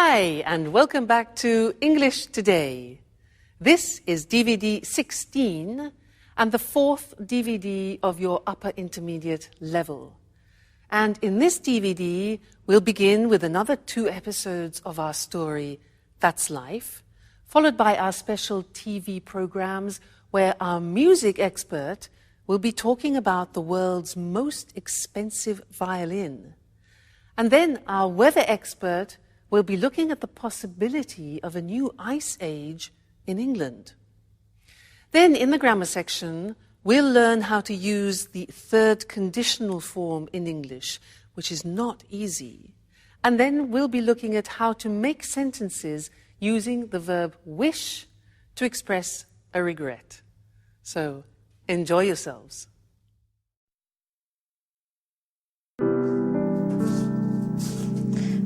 Hi, and welcome back to English Today. This is DVD 16 and the fourth DVD of your upper intermediate level. And in this DVD, we'll begin with another 2 episodes of our story, That's Life, followed by our special TV programs where our music expert will be talking about the world's most expensive violin. And then our weather expert will be looking at the possibility of a new ice age in England. Then in the grammar section, we'll learn how to use the third conditional form in English, which is not easy. And then we'll be looking at how to make sentences using the verb wish to express a regret. So, enjoy yourselves.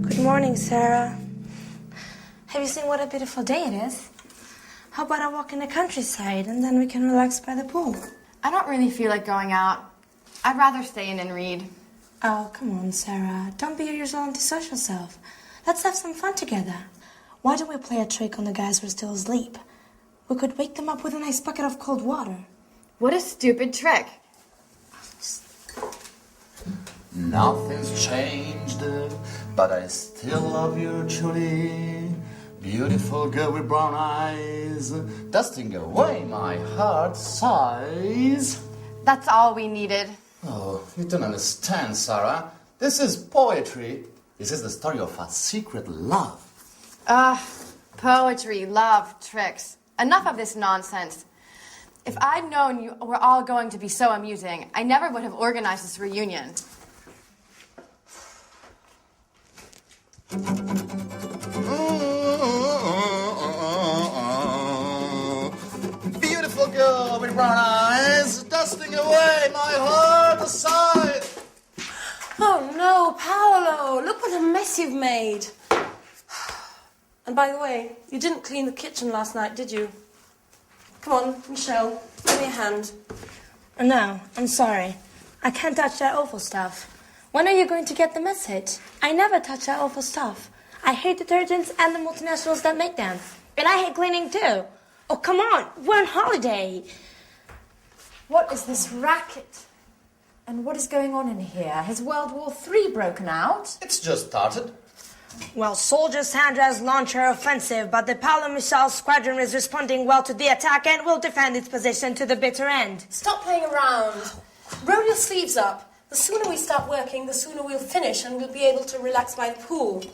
Good morning, Sarah. Have you seen what a beautiful day it is? How about a walk in the countryside and then we can relax by the pool? I don't really feel like going out. I'd rather stay in and read. Oh, come on, Sarah. Don't be your usual antisocial self. Let's have some fun together. Why don't we play a trick on the guys who are still asleep? We could wake them up with a nice bucket of cold water. What a stupid trick. Nothing's changed, but I still love you truly. Beautiful girl with brown eyes, dusting away my heart's sighs. That's all we needed. Oh, you don't understand, Sarah. This is poetry. This is the story of a secret love. Poetry, love, tricks. Enough of this nonsense. If I'd known you were all going to be so amusing, I never would have organized this reunion. Beautiful girl with brown eyes, dusting away my heart aside. Oh no, Paolo! Look what a mess you've made. And by the way, you didn't clean the kitchen last night, did you? Come on, Michelle, give me a hand. No, I'm sorry. I can't touch that awful stuff. When are you going to get the message? I never touch that awful stuff. I hate detergents and the multinationals that make them. And I hate cleaning too. Oh, come on, we're on holiday. What is this racket? And what is going on in here? Has World War III broken out? It's just started. Well, Soldier Sandra's launched her offensive, but the Paolo Michel squadron is responding well to the attack and will defend its position to the bitter end. Stop playing around. Roll your sleeves up. The sooner we start working, the sooner we'll finish and we'll be able to relax by the pool.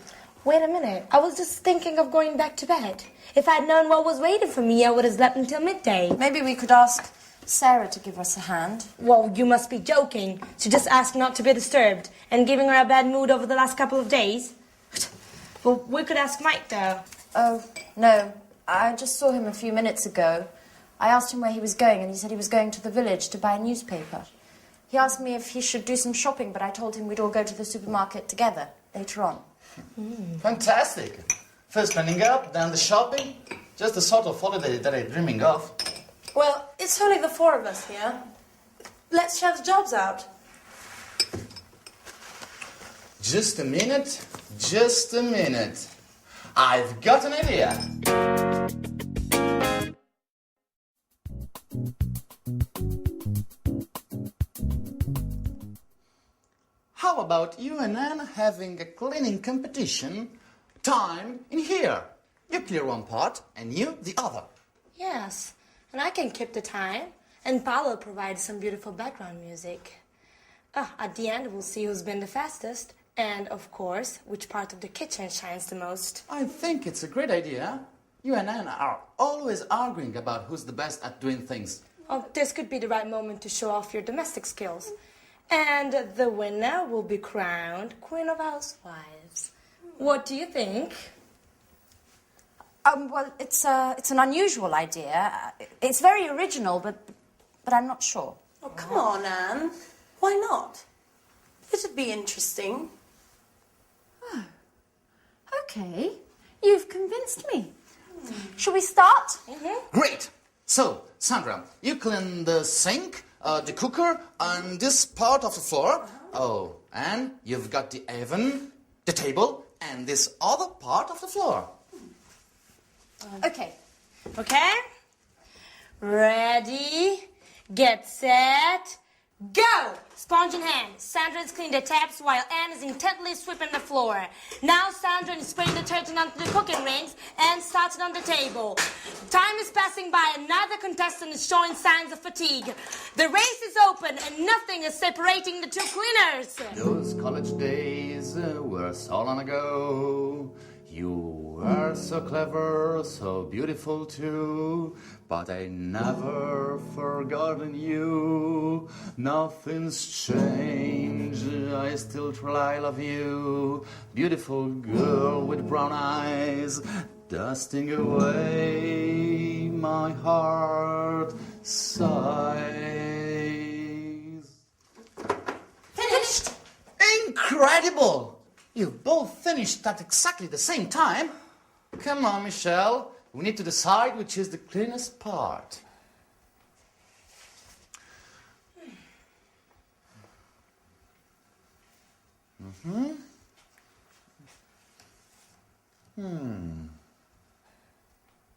Wait a minute. I was just thinking of going back to bed. If I'd known what was waiting for me, I would have slept until midday. Maybe we could ask Sarah to give us a hand. Well, you must be joking. She just asked not to be disturbed and giving her a bad mood over the last couple of days. Well, we could ask Mike, though. Oh, no. I just saw him a few minutes ago. I asked him where he was going, and he said he was going to the village to buy a newspaper. He asked me if he should do some shopping, but I told him we'd all go to the supermarket together later on. Fantastic. First cleaning up, then the shopping. Just the sort of holiday that I'm dreaming of. Well, it's only the 4 of us here. Let's share the jobs out. Just a minute. Just a minute. I've got an idea. How about you and Anne having a cleaning competition? Time in here. You clear one part and you the other. Yes, and I can keep the time. And Paolo provides some beautiful background music. At the end, we'll see who's been the fastest. And, of course, which part of the kitchen shines the most. I think it's a great idea. You and Anne are always arguing about who's the best at doing things. Oh, this could be the right moment to show off your domestic skills. And the winner will be crowned Queen of Housewives. What do you think? Well, it's an unusual idea. It's very original, but I'm not sure. Oh, come on, Anne. Why not? It'd be interesting. Okay, you've convinced me. Shall we start? Great! So, Sandra, you clean the sink, the cooker, and this part of the floor. Oh, and you've got the oven, the table, and this other part of the floor. Okay. Okay? Ready, get set, go! Sponge in hand. Sandra has cleaned the taps while Anne is intently sweeping the floor. Now Sandra is spraying detergent onto the cooking rings and starting on the table. Time is passing by. Another contestant is showing signs of fatigue. The race is open and nothing is separating the two cleaners. Those college days were so long ago. You were so clever, so beautiful too, but I never forgotten you. Nothing's changed, I still try love you. Beautiful girl with brown eyes, dusting away my heart sighs. Finished. Incredible! You both finished at exactly the same time. Come on, Michelle. We need to decide which is the cleanest part.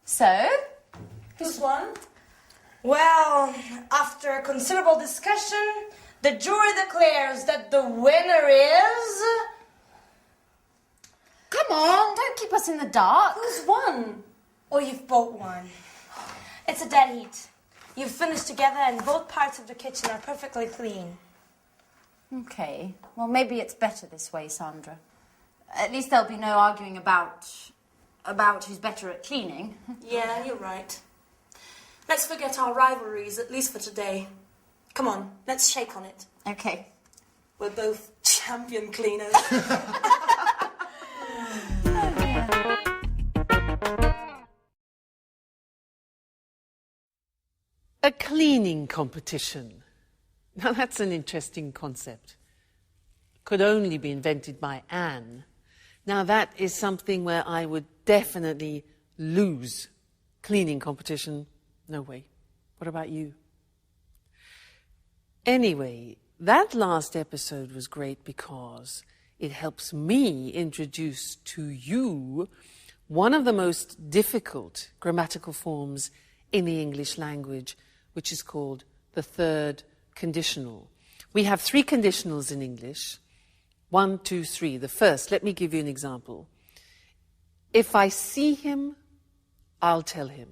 So, Who's won? Well, after considerable discussion, the jury declares that the winner is... come on, don't keep us in the dark. Who's won? Oh, you've both won. It's a dead heat. You've finished together and both parts of the kitchen are perfectly clean. Okay, well, maybe it's better this way, Sandra. At least there'll be no arguing about who's better at cleaning. Yeah, you're right. Let's forget our rivalries, at least for today. Come on, let's shake on it. Okay. We're both champion cleaners. A cleaning competition. Now that's an interesting concept. Could only be invented by Anne. Now that is something where I would definitely lose. Cleaning competition, no way. What about you? Anyway, that last episode was great because it helps me introduce to you one of the most difficult grammatical forms in the English language, which is called the third conditional. We have three conditionals in English. 1, 2, 3. The first, let me give you an example. If I see him, I'll tell him.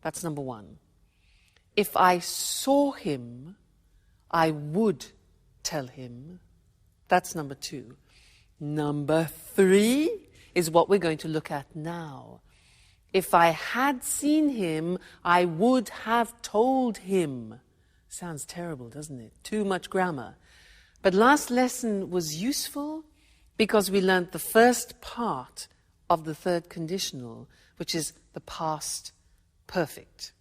That's number 1. If I saw him, I would tell him. That's number 2. Number 3 is what we're going to look at now. If I had seen him, I would have told him. Sounds terrible, doesn't it? Too much grammar. But last lesson was useful because we learned the first part of the third conditional, which is the past perfect.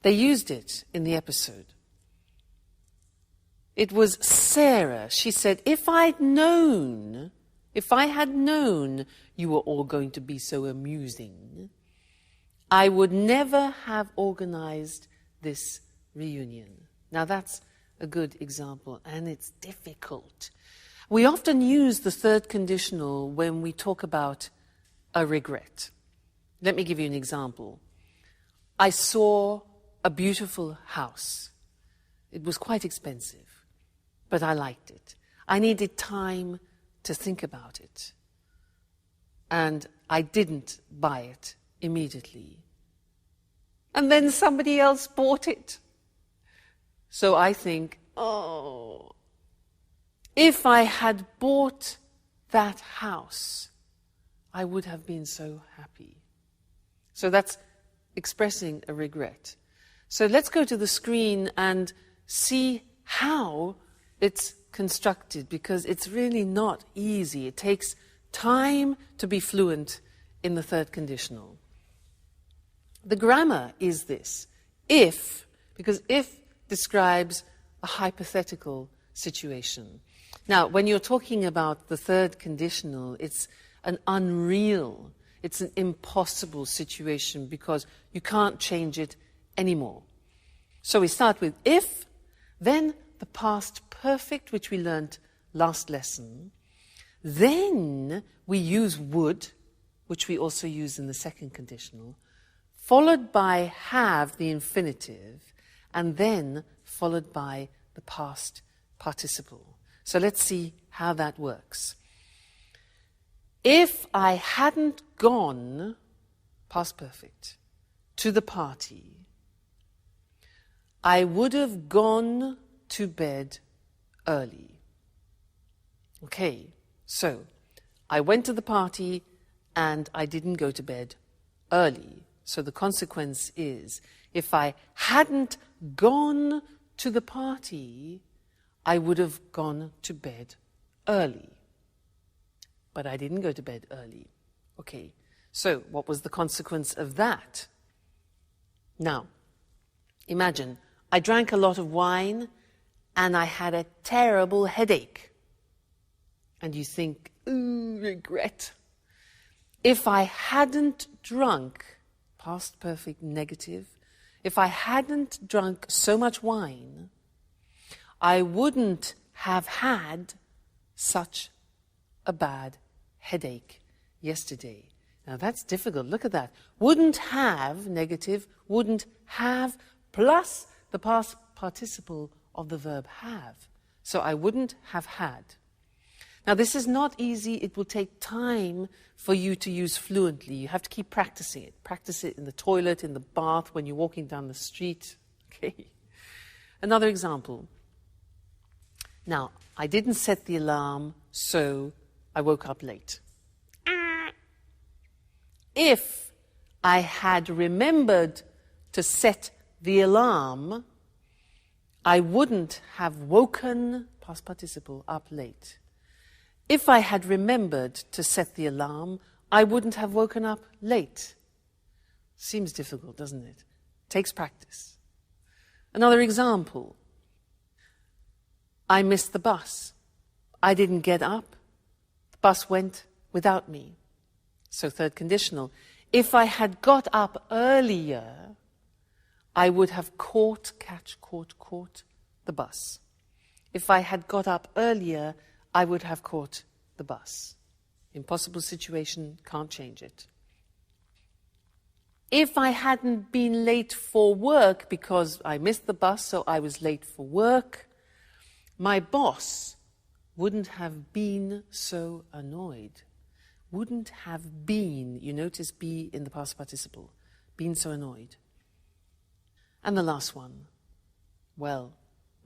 They used it in the episode. It was Sarah. She said, if I had known you were all going to be so amusing, I would never have organized this reunion. Now that's a good example, and it's difficult. We often use the third conditional when we talk about a regret. Let me give you an example. I saw a beautiful house. It was quite expensive, but I liked it. I needed time to think about it. And I didn't buy it immediately. And then somebody else bought it. So I think, oh, if I had bought that house, I would have been so happy. So that's expressing a regret. So let's go to the screen and see how it's constructed, because it's really not easy. It takes time to be fluent in the third conditional. The grammar is this. If, because if describes a hypothetical situation. Now, when you're talking about the third conditional, it's an unreal, it's an impossible situation because you can't change it anymore. So we start with if, then the past perfect, which we learned last lesson, Then we use would, which we also use in the second conditional, followed by have, the infinitive, and then followed by the past participle. So let's see how that works. If I hadn't gone, past perfect, to the party, I would have gone to bed early. Okay, so I went to the party and I didn't go to bed early. So the consequence is, if I hadn't gone to the party, I would have gone to bed early. But I didn't go to bed early. Okay, so what was the consequence of that? Now, imagine I drank a lot of wine and I had a terrible headache. And you think, ooh, regret. If I hadn't drunk, past perfect negative, if I hadn't drunk so much wine, I wouldn't have had such a bad headache yesterday. Now that's difficult. Look at that. Wouldn't have, negative, wouldn't have, plus the past participle of the verb have. So I wouldn't have had. Now this is not easy. It will take time for you to use fluently. You have to keep practicing it. Practice it in the toilet, in the bath, when you're walking down the street. Okay. Another example. Now, I didn't set the alarm, so I woke up late. If I had remembered to set the alarm, I wouldn't have woken, past participle, up late. If I had remembered to set the alarm, I wouldn't have woken up late. Seems difficult, doesn't it? Takes practice. Another example. I missed the bus. I didn't get up. The bus went without me. So third conditional. If I had got up earlier, I would have caught the bus. If I had got up earlier, I would have caught the bus. Impossible situation, can't change it. If I hadn't been late for work because I missed the bus, so I was late for work, my boss wouldn't have been so annoyed. Wouldn't have been, you notice be in the past participle, been so annoyed. And the last one. Well,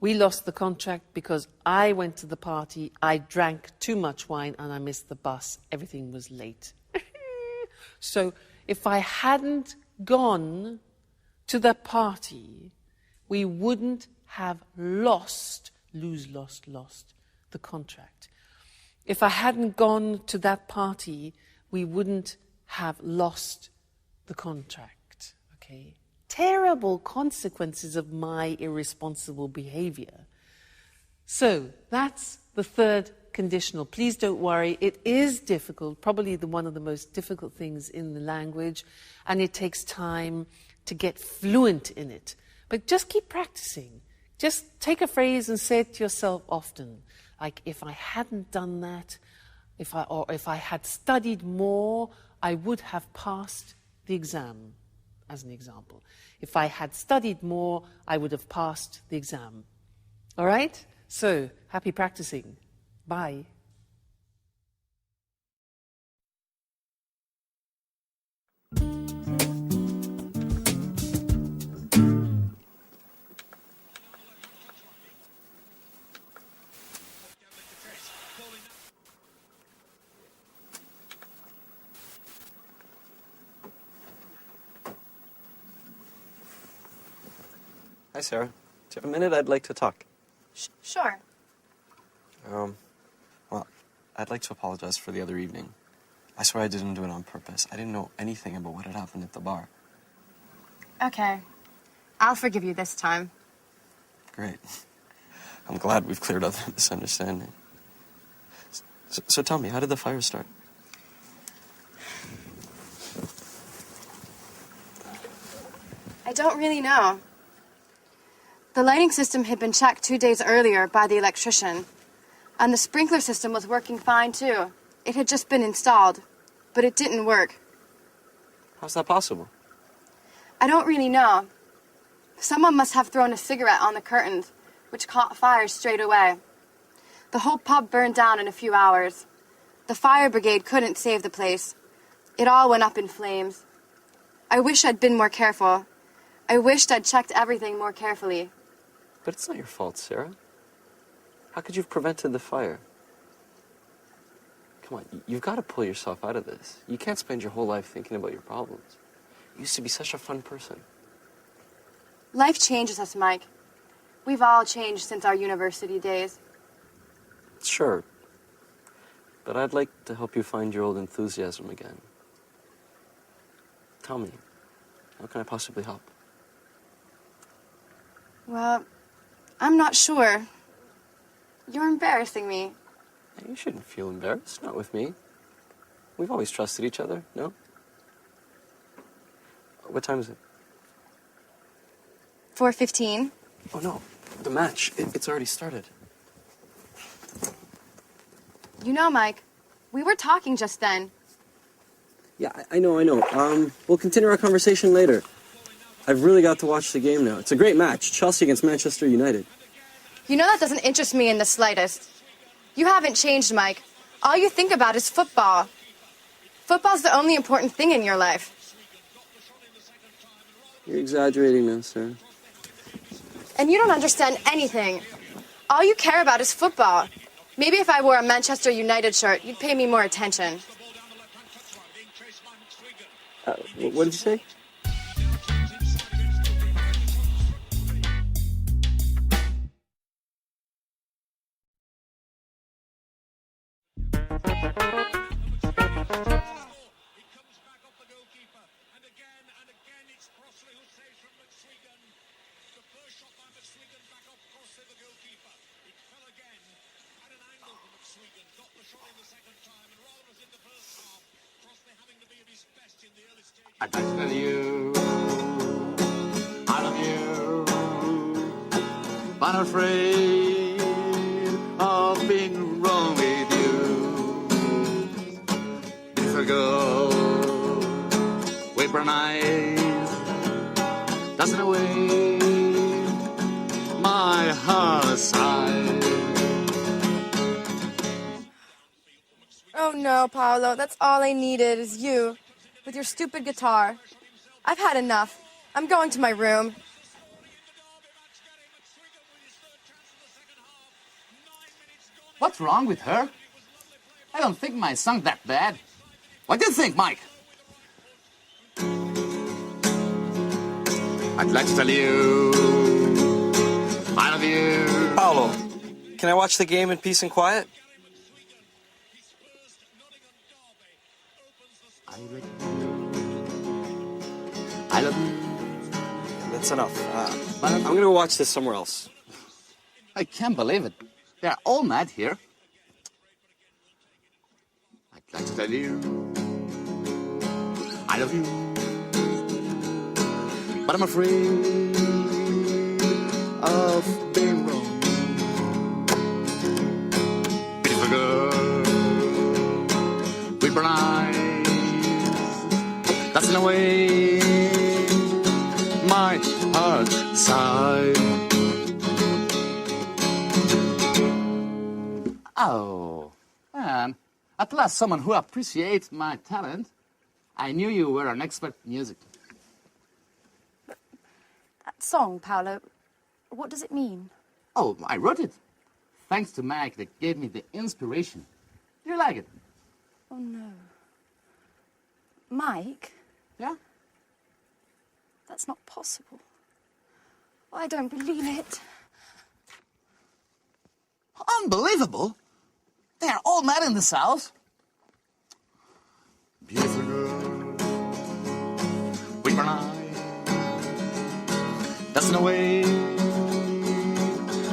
we lost the contract because I went to the party, I drank too much wine, and I missed the bus. Everything was late. So if I hadn't gone to the party, we wouldn't have lost the contract. If I hadn't gone to that party, we wouldn't have lost the contract. Okay? Terrible consequences of my irresponsible behavior. So that's the third conditional. Please don't worry. It is difficult, probably one of the most difficult things in the language, and it takes time to get fluent in it. But just keep practicing. Just take a phrase and say it to yourself often. Like, if I hadn't done that, if I had studied more, I would have passed the exam, as an example. If I had studied more, I would have passed the exam. All right? So, happy practicing. Bye. Hi, Sarah. Do you have a minute? I'd like to talk. Sure. Well, I'd like to apologize for the other evening. I swear I didn't do it on purpose. I didn't know anything about what had happened at the bar. Okay. I'll forgive you this time. Great. I'm glad we've cleared up that misunderstanding. So tell me, how did the fire start? I don't really know. The lighting system had been checked 2 days earlier by the electrician. And the sprinkler system was working fine, too. It had just been installed, but it didn't work. How's that possible? I don't really know. Someone must have thrown a cigarette on the curtains, which caught fire straight away. The whole pub burned down in a few hours. The fire brigade couldn't save the place. It all went up in flames. I wish I'd been more careful. I wished I'd checked everything more carefully. But it's not your fault, Sarah. How could you have prevented the fire? Come on, you've got to pull yourself out of this. You can't spend your whole life thinking about your problems. You used to be such a fun person. Life changes us, Mike. We've all changed since our university days. Sure. But I'd like to help you find your old enthusiasm again. Tell me, how can I possibly help? Well, I'm not sure. You're embarrassing me. You shouldn't feel embarrassed, not with me. We've always trusted each other, no? What time is it? 4:15. Oh, no. The match. It's already started. You know, Mike, we were talking just then. Yeah, I know. We'll continue our conversation later. I've really got to watch the game now. It's a great match. Chelsea against Manchester United. You know that doesn't interest me in the slightest. You haven't changed, Mike. All you think about is football. Football's the only important thing in your life. You're exaggerating now, Sarah. And you don't understand anything. All you care about is football. Maybe if I wore a Manchester United shirt, you'd pay me more attention. What did you say? I'd like to tell you, I love you, but I'm afraid of being wrong with you. Beautiful girl, with brown eyes, dancing away my heart aside. Oh no, Paolo, that's all I needed is you. With your stupid guitar. I've had enough. I'm going to my room. What's wrong with her? I don't think my song's that bad. What do you think, Mike? I'd like to tell you, I love you. Paolo, can I watch the game in peace and quiet? I love you. That's enough. I'm going to go watch this somewhere else. I can't believe it. They're all mad here. I'd like to tell you, I love you. But I'm afraid of being wrong. Beautiful girl, with brown eyes, that's in a way my heart sigh. Oh, man, at last someone who appreciates my talent. I knew you were an expert in music. That song, Paolo, what does it mean? Oh, I wrote it. Thanks to Mike that gave me the inspiration. You like it? Oh, no. Mike? Yeah? That's not possible. I don't believe it. Unbelievable. They are all mad in this house. Beautiful girl, with brown eyes, that's in a way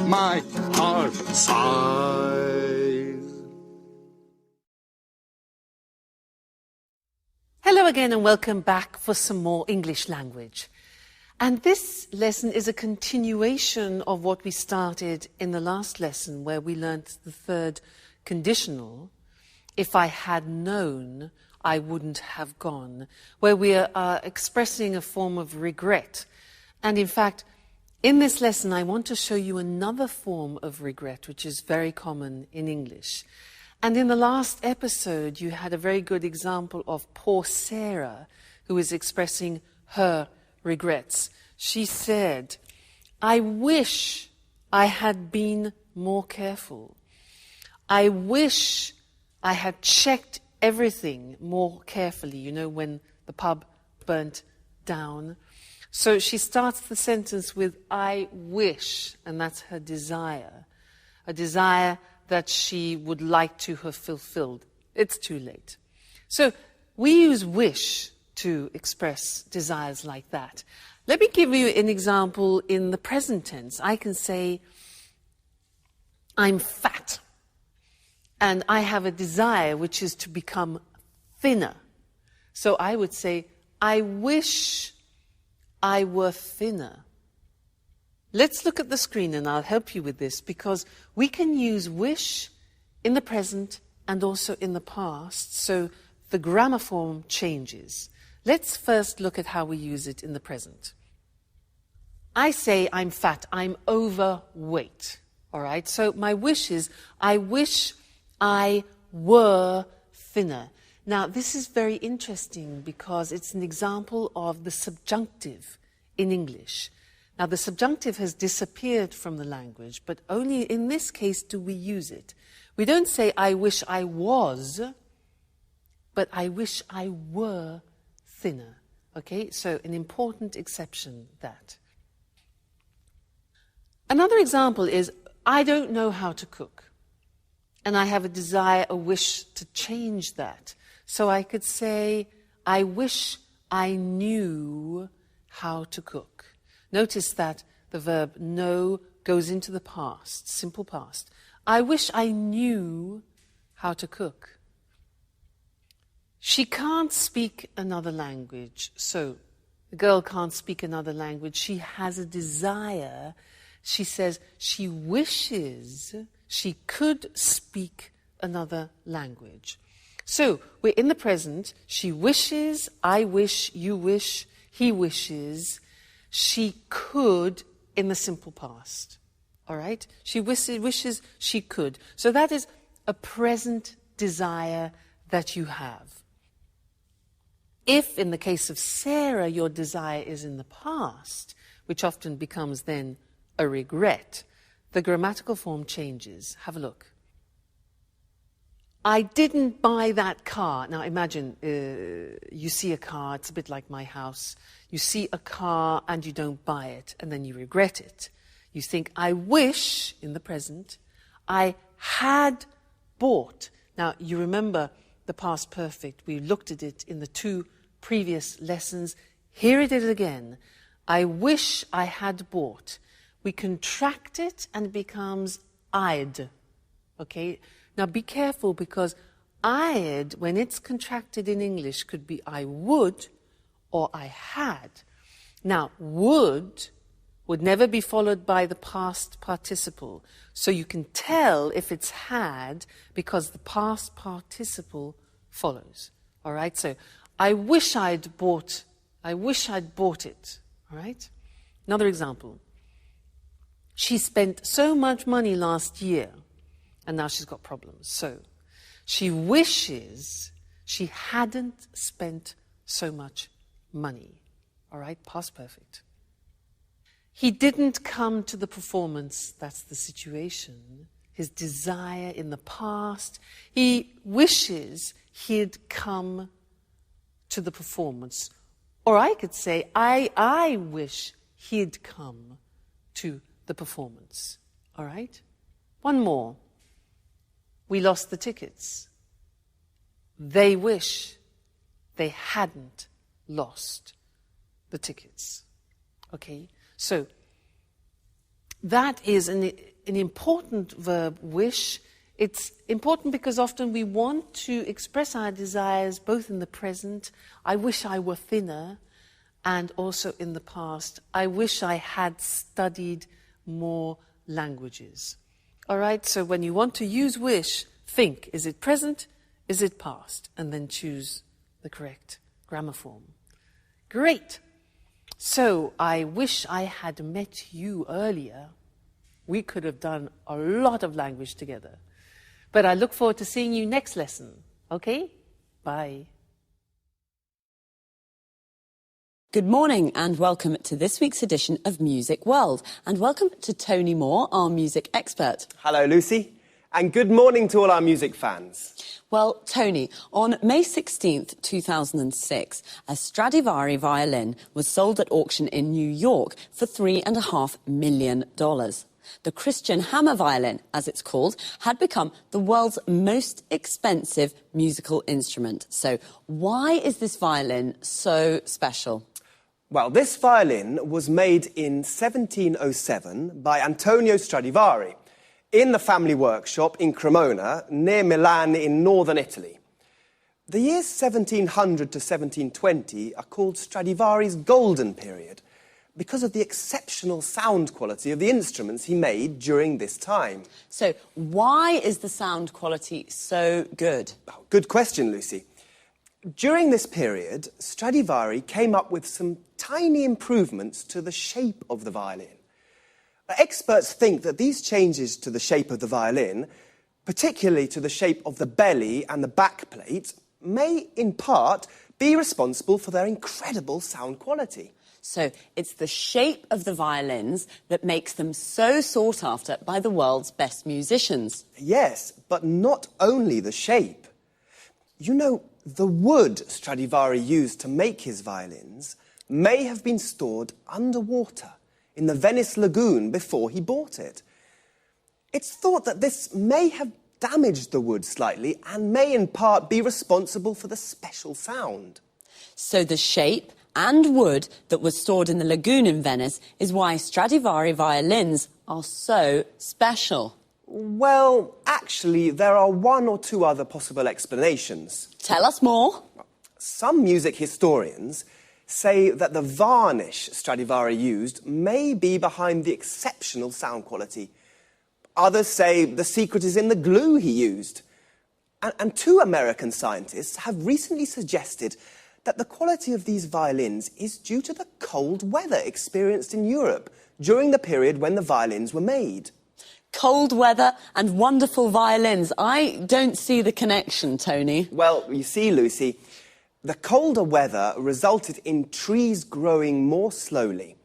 my heart sighs. Hello again and welcome back for some more English language. And this lesson is a continuation of what we started in the last lesson, where we learnt the third conditional. If I had known, I wouldn't have gone, where we are expressing a form of regret. And in fact, in this lesson, I want to show you another form of regret, which is very common in English. And in the last episode, you had a very good example of poor Sarah, who is expressing her regrets. She said, I wish I had been more careful. I wish I had checked everything more carefully, you know, when the pub burnt down. So she starts the sentence with, I wish, and that's her desire. A desire that she would like to have fulfilled. It's too late. So we use wish to express desires like that. Let me give you an example in the present tense. I can say, I'm fat, and I have a desire which is to become thinner. So I would say, I wish I were thinner. Let's look at the screen and I'll help you with this, because we can use wish in the present and also in the past, so the grammar form changes. Let's first look at how we use it in the present. I say I'm fat, I'm overweight, all right? So my wish is, I wish I were thinner. Now, this is very interesting because it's an example of the subjunctive in English. Now, the subjunctive has disappeared from the language, but only in this case do we use it. We don't say, I wish I was, but I wish I were thinner. Okay, so an important exception, that. Another example is, I don't know how to cook, and I have a desire, a wish to change that. So I could say, I wish I knew how to cook. Notice that the verb know goes into the past, simple past. I wish I knew how to cook. She can't speak another language. So the girl can't speak another language. She has a desire. She says she wishes she could speak another language. So we're in the present. She wishes, I wish, you wish, he wishes. She could in the simple past. All right? She wishes she could. So that is a present desire that you have. If, in the case of Sarah, your desire is in the past, which often becomes then a regret, the grammatical form changes. Have a look. I didn't buy that car. Now imagine you see a car, it's a bit like my house. You see a car and you don't buy it, and then you regret it. You think, I wish, in the present, I had bought. Now you remember the past perfect. We looked at it in the 2 previous lessons. Here it is again. I wish I had bought. We contract it and it becomes I'd. Okay? Now be careful, because I'd, when it's contracted in English, could be I would or I had. Now, would never be followed by the past participle. So you can tell if it's had because the past participle follows. All right? So I wish I'd bought it. All right? Another example. She spent so much money last year, and now she's got problems. So she wishes she hadn't spent so much money. All right? Past perfect. He didn't come to the performance. That's the situation. His desire in the past. He wishes he'd come to the performance. Or I could say, I wish he'd come to the performance. All right? One more. We lost the tickets. They wish they hadn't lost the tickets. Okay? So, that is an important verb, wish. It's important because often we want to express our desires both in the present, I wish I were thinner, and also in the past. I wish I had studied more languages. All right, so when you want to use wish, think, is it present, is it past? And then choose the correct grammar form. Great. So I wish I had met you earlier. We could have done a lot of language together. But I look forward to seeing you next lesson. Okay? Bye. Good morning and welcome to this week's edition of Music World. And welcome to Tony Moore, our music expert. Hello, Lucy. And good morning to all our music fans. Well, Tony, on May 16th, 2006, a Stradivari violin was sold at auction in New York for $3.5 million. The Christian hammer violin, as it's called, had become the world's most expensive musical instrument. So why is this violin so special? Well, this violin was made in 1707 by Antonio Stradivari in the family workshop in Cremona, near Milan in northern Italy. The years 1700 to 1720 are called Stradivari's golden period because of the exceptional sound quality of the instruments he made during this time. So why is the sound quality so good? Oh, good question, Lucy. During this period, Stradivari came up with some tiny improvements to the shape of the violin. Experts think that these changes to the shape of the violin, particularly to the shape of the belly and the back plate, may in part be responsible for their incredible sound quality. So it's the shape of the violins that makes them so sought after by the world's best musicians. Yes, but not only the shape. You know, the wood Stradivari used to make his violins may have been stored underwater in the Venice lagoon before he bought it. It's thought that this may have damaged the wood slightly and may in part be responsible for the special sound. So the shape and wood that was stored in the lagoon in Venice is why Stradivari violins are so special. Well, actually, there are one or two other possible explanations. Tell us more. Some music historians say that the varnish Stradivari used may be behind the exceptional sound quality. Others say the secret is in the glue he used. And two American scientists have recently suggested that the quality of these violins is due to the cold weather experienced in Europe during the period when the violins were made. Cold weather and wonderful violins. I don't see the connection, Tony. Well, you see, Lucy, the colder weather resulted in trees growing more slowly.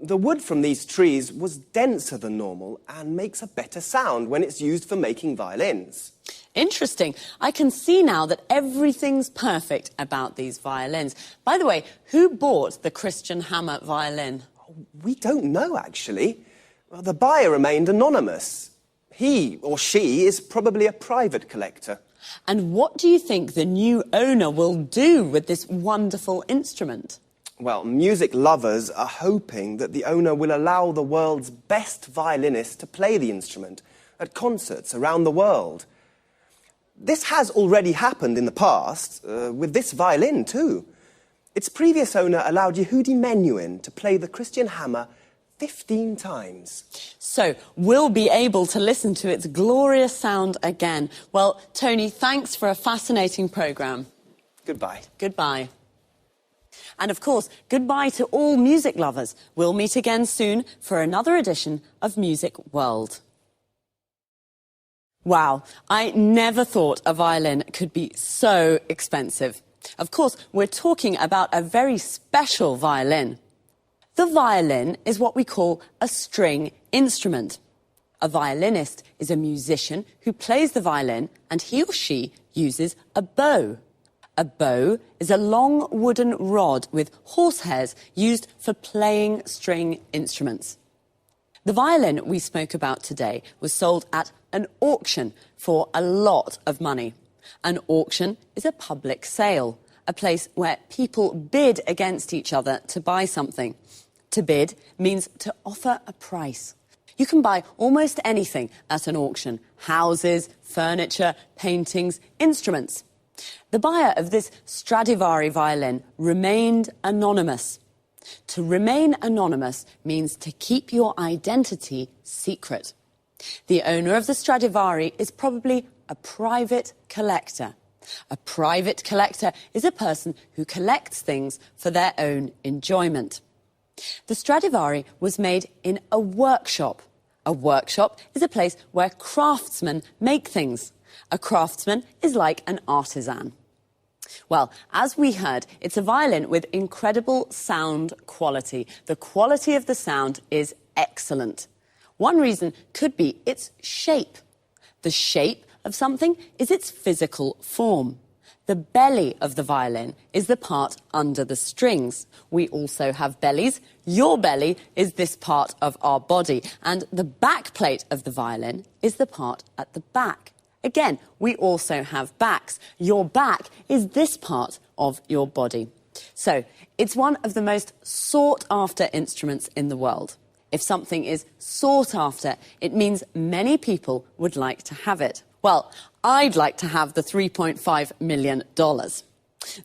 The wood from these trees was denser than normal and makes a better sound when it's used for making violins. Interesting. I can see now that everything's perfect about these violins. By the way, who bought the Christian hammer violin? We don't know, actually. Well, the buyer remained anonymous. He or she is probably a private collector. And what do you think the new owner will do with this wonderful instrument? Well, music lovers are hoping that the owner will allow the world's best violinist to play the instrument at concerts around the world. This has already happened in the past, with this violin too. Its previous owner allowed Yehudi Menuhin to play the Christian hammer 15 times. So we'll be able to listen to its glorious sound again. Well, Tony, thanks for a fascinating programme. Goodbye. Goodbye. And of course, goodbye to all music lovers. We'll meet again soon for another edition of Music World. Wow, I never thought a violin could be so expensive. Of course, we're talking about a very special violin. The violin is what we call a string instrument. A violinist is a musician who plays the violin and he or she uses a bow. A bow is a long wooden rod with horsehairs used for playing string instruments. The violin we spoke about today was sold at an auction for a lot of money. An auction is a public sale, a place where people bid against each other to buy something. To bid means to offer a price. You can buy almost anything at an auction: houses, furniture, paintings, instruments. The buyer of this Stradivari violin remained anonymous. To remain anonymous means to keep your identity secret. The owner of the Stradivari is probably a private collector. A private collector is a person who collects things for their own enjoyment. The Stradivari was made in a workshop. A workshop is a place where craftsmen make things. A craftsman is like an artisan. Well, as we heard, it's a violin with incredible sound quality. The quality of the sound is excellent. One reason could be its shape. The shape of something is its physical form. The belly of the violin is the part under the strings. We also have bellies. Your belly is this part of our body. And the back plate of the violin is the part at the back. Again, we also have backs. Your back is this part of your body. So, it's one of the most sought-after instruments in the world. If something is sought after, it means many people would like to have it. Well, I'd like to have the $3.5 million.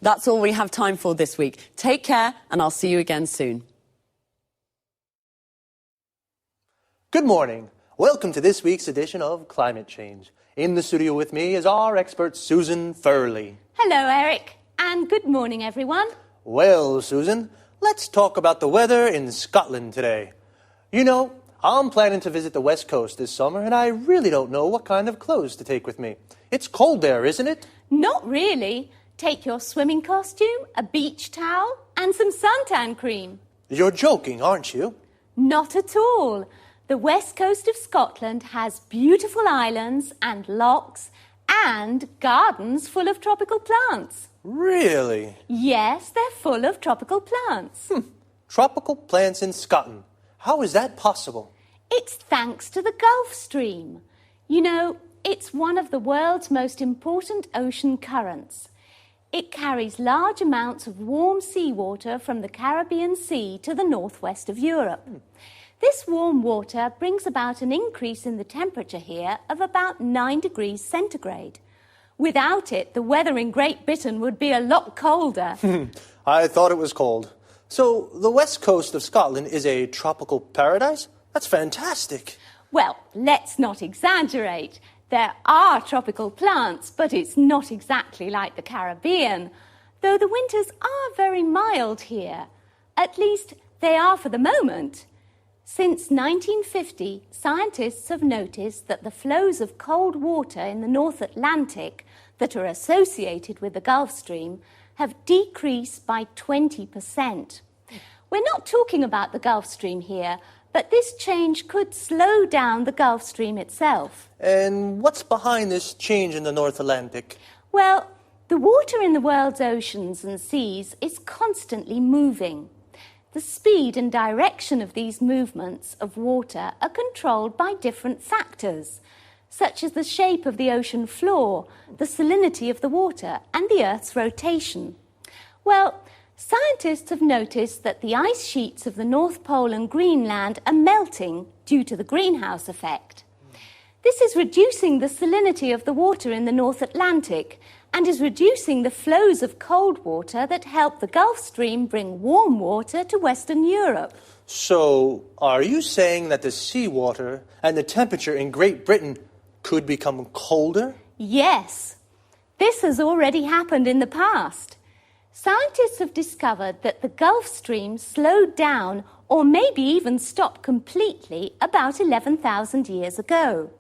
That's all we have time for this week. Take care, and I'll see you again soon. Good morning. Welcome to this week's edition of Climate Change. In the studio with me is our expert, Susan Furley. Hello, Eric, and good morning, everyone. Well, Susan, let's talk about the weather in Scotland today. You know, I'm planning to visit the West Coast this summer, and I really don't know what kind of clothes to take with me. It's cold there, isn't it? Not really. Take your swimming costume, a beach towel, and some suntan cream. You're joking, aren't you? Not at all. The west coast of Scotland has beautiful islands and lochs and gardens full of tropical plants. Really? Yes, they're full of tropical plants. Tropical plants in Scotland. How is that possible? It's thanks to the Gulf Stream. You know, it's one of the world's most important ocean currents. It carries large amounts of warm seawater from the Caribbean Sea to the northwest of Europe. This warm water brings about an increase in the temperature here of about 9 degrees centigrade. Without it, the weather in Great Britain would be a lot colder. I thought it was cold. So, the west coast of Scotland is a tropical paradise? That's fantastic. Well, let's not exaggerate. There are tropical plants, but it's not exactly like the Caribbean, though the winters are very mild here. At least, they are for the moment. Since 1950, scientists have noticed that the flows of cold water in the North Atlantic that are associated with the Gulf Stream have decreased by 20%. We're not talking about the Gulf Stream here, but this change could slow down the Gulf Stream itself. And what's behind this change in the North Atlantic? Well, the water in the world's oceans and seas is constantly moving. The speed and direction of these movements of water are controlled by different factors, such as the shape of the ocean floor, the salinity of the water, and the Earth's rotation. Well, scientists have noticed that the ice sheets of the North Pole and Greenland are melting due to the greenhouse effect. This is reducing the salinity of the water in the North Atlantic and is reducing the flows of cold water that help the Gulf Stream bring warm water to Western Europe. So, are you saying that the seawater and the temperature in Great Britain could become colder? Yes. This has already happened in the past. Scientists have discovered that the Gulf Stream slowed down or maybe even stopped completely about 11,000 years ago.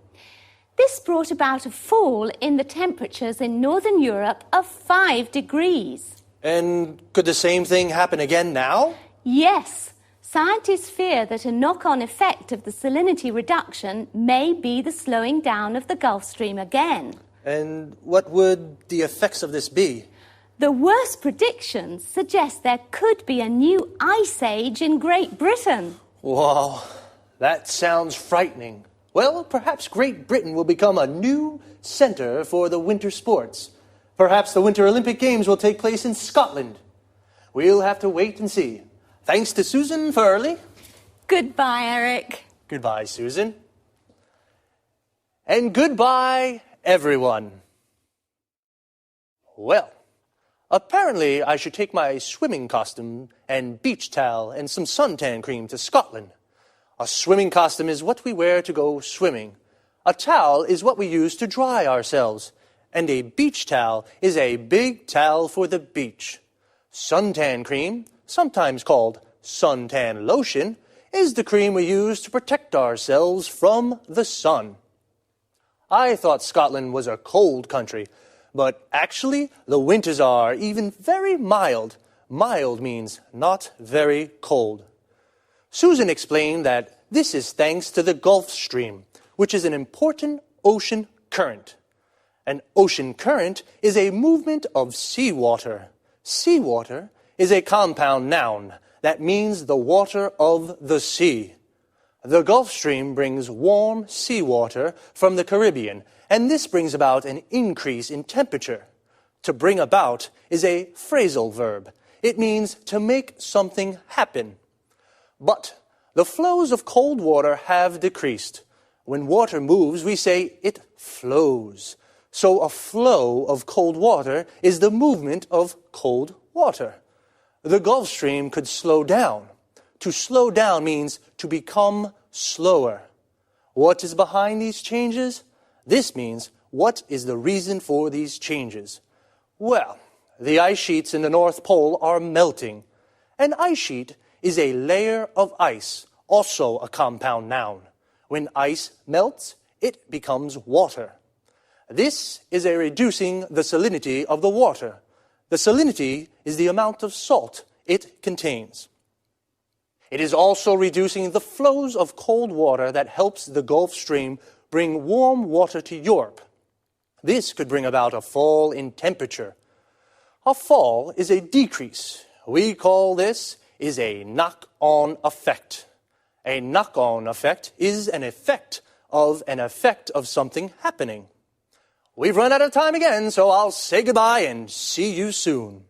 This brought about a fall in the temperatures in Northern Europe of 5 degrees. And could the same thing happen again now? Yes. Scientists fear that a knock-on effect of the salinity reduction may be the slowing down of the Gulf Stream again. And what would the effects of this be? The worst predictions suggest there could be a new ice age in Great Britain. Wow, that sounds frightening. Well, perhaps Great Britain will become a new centre for the winter sports. Perhaps the Winter Olympic Games will take place in Scotland. We'll have to wait and see. Thanks to Susan Furley. Goodbye, Eric. Goodbye, Susan. And goodbye, everyone. Well, apparently I should take my swimming costume and beach towel and some suntan cream to Scotland. A swimming costume is what we wear to go swimming. A towel is what we use to dry ourselves. And a beach towel is a big towel for the beach. Suntan cream, sometimes called suntan lotion, is the cream we use to protect ourselves from the sun. I thought Scotland was a cold country, but actually the winters are even very mild. Mild means not very cold. Susan explained that this is thanks to the Gulf Stream, which is an important ocean current. An ocean current is a movement of seawater. Seawater is a compound noun that means the water of the sea. The Gulf Stream brings warm seawater from the Caribbean, and this brings about an increase in temperature. To bring about is a phrasal verb. It means to make something happen. But the flows of cold water have decreased. When water moves, we say it flows. So a flow of cold water is the movement of cold water. The Gulf Stream could slow down. To slow down means to become slower. What is behind these changes? This means, what is the reason for these changes? Well, the ice sheets in the North Pole are melting. An ice sheet is a layer of ice, also a compound noun. When ice melts, it becomes water. This is a reducing the salinity of the water. The salinity is the amount of salt it contains. It is also reducing the flows of cold water that helps the Gulf Stream bring warm water to Europe. This could bring about a fall in temperature. A fall is a decrease. We call this is a knock-on effect. A knock-on effect is an effect of something happening. We've run out of time again, so I'll say goodbye and see you soon.